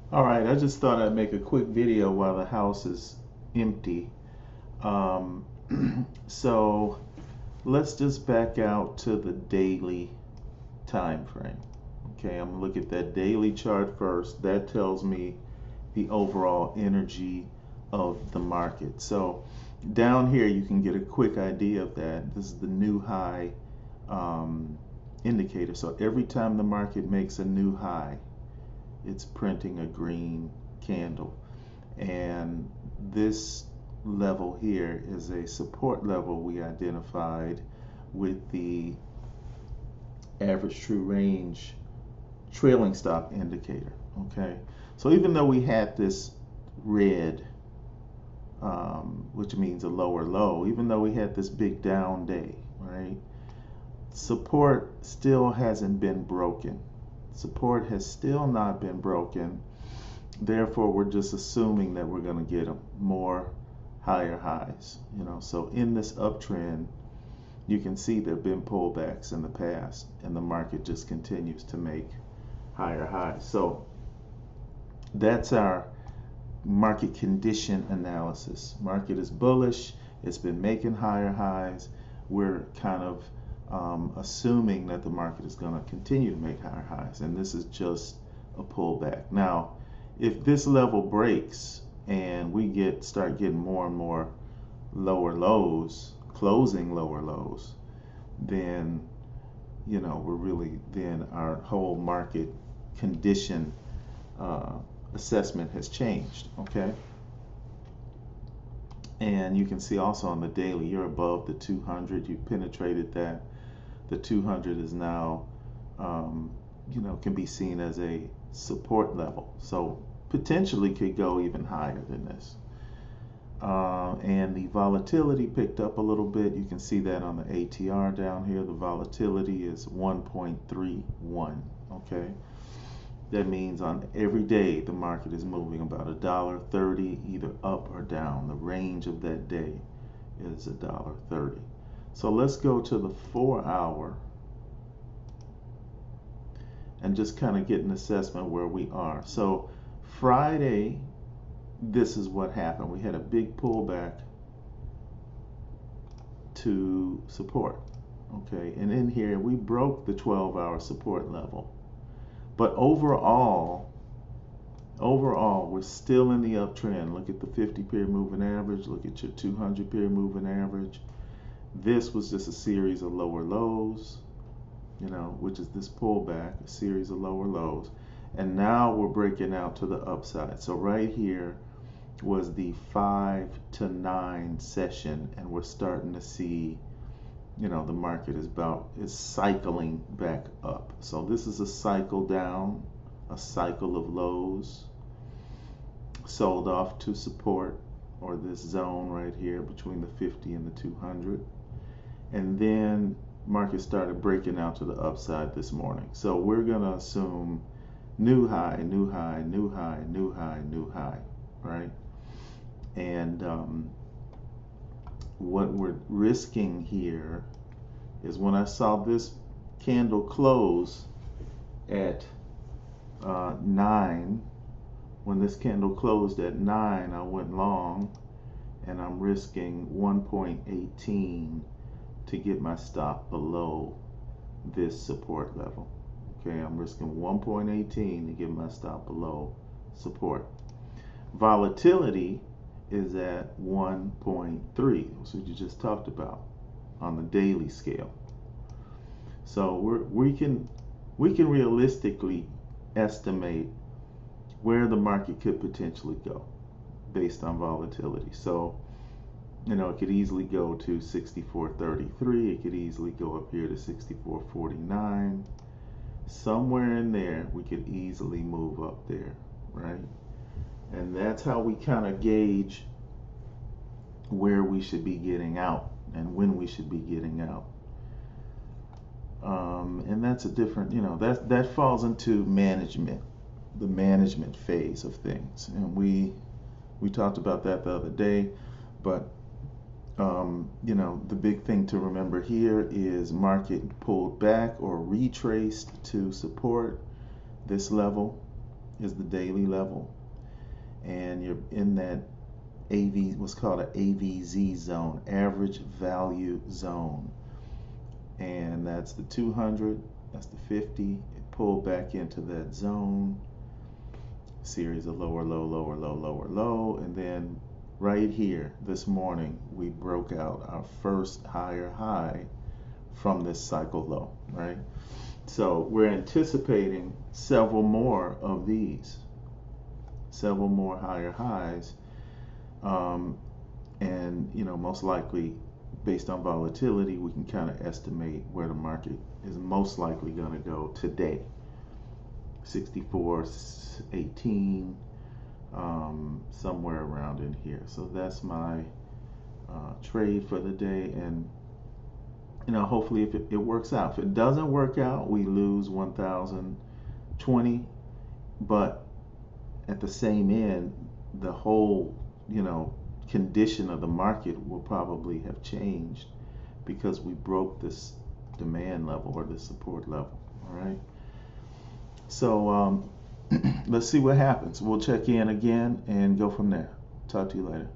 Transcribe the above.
All right, I just thought I'd make a quick video while the house is empty. Um, so let's just back out to the daily time frame. Okay, I'm gonna look at that daily chart first. That tells me the overall energy of the market. So down here you can get a quick idea of that. This is the new high um, indicator. So every time the market makes a new high, it's printing a green candle. And this level here is a support level we identified with the average true range trailing stop indicator. Okay, so even though we had this red, which means a lower low, even though we had this big down day, right, support still hasn't been broken. Support has still not been broken. Therefore, we're just assuming that we're going to get more higher highs. So in this uptrend, you can see there have been pullbacks in the past, and the market just continues to make higher highs. So that's our market condition analysis. Market is bullish. It's been making higher highs. We're kind of assuming that the market is going to continue to make higher highs, and this is just a pullback. Now, if this level breaks and we start getting more and more lower lows, closing lower lows, then we're really, then our whole market condition assessment has changed. Okay, and you can see also on the daily, you're above the 200. You penetrated that. The 200 is now can be seen as a support level, so potentially could go even higher than this. And the volatility picked up a little bit. You can see that on the ATR down here. The volatility is 1.31. Okay, that means on every day the market is moving about $1.30 either up or down. The range of that day is $1.30. So let's go to the 4-hour and just kind of get an assessment where we are. So Friday, this is what happened. We had a big pullback to support. Okay, and in here we broke the 12-hour support level. But overall, we're still in the uptrend. Look at the 50-period moving average. Look at your 200-period moving average. This was just a series of lower lows, which is this pullback, a series of lower lows. And now we're breaking out to the upside. So right here was the 5 to 9 session, and we're starting to see, the market is cycling back up. So this is a cycle down, a cycle of lows, sold off to support, or this zone right here between the 50 and the 200. And then market started breaking out to the upside this morning. So we're going to assume new high, new high, new high, new high, new high, right? And what we're risking here is, when I saw this candle close at 9, when this candle closed at 9, I went long, and I'm risking 1.18 to get my stop below this support level. Okay, I'm risking 1.18 to get my stop below support. Volatility is at 1.3. That's what you just talked about on the daily scale. So we can realistically estimate where the market could potentially go based on volatility. So it could easily go to 64.33. It could easily go up here to 64.49. Somewhere in there, we could easily move up there, right? And that's how we kind of gauge where we should be getting out and when we should be getting out. And that's a different, that falls into management, the management phase of things. And we talked about that the other day, but the big thing to remember here is market pulled back or retraced to support this level. is the daily level, and you're in that what's called an AVZ zone, average value zone, and that's the 200, that's the 50. It pulled back into that zone, series of lower low, lower low, lower low, and then right here this morning we broke out our first higher high from this cycle low, right? So we're anticipating several more of these, several more higher highs, and most likely based on volatility we can kind of estimate where the market is most likely going to go today. 64.18, somewhere around in here. So that's my trade for the day, and hopefully if it works out. If it doesn't work out, we lose 1,020, but at the same end, the whole condition of the market will probably have changed because we broke this demand level or this support level. All right, so let's see what happens. We'll check in again and go from there. Talk to you later.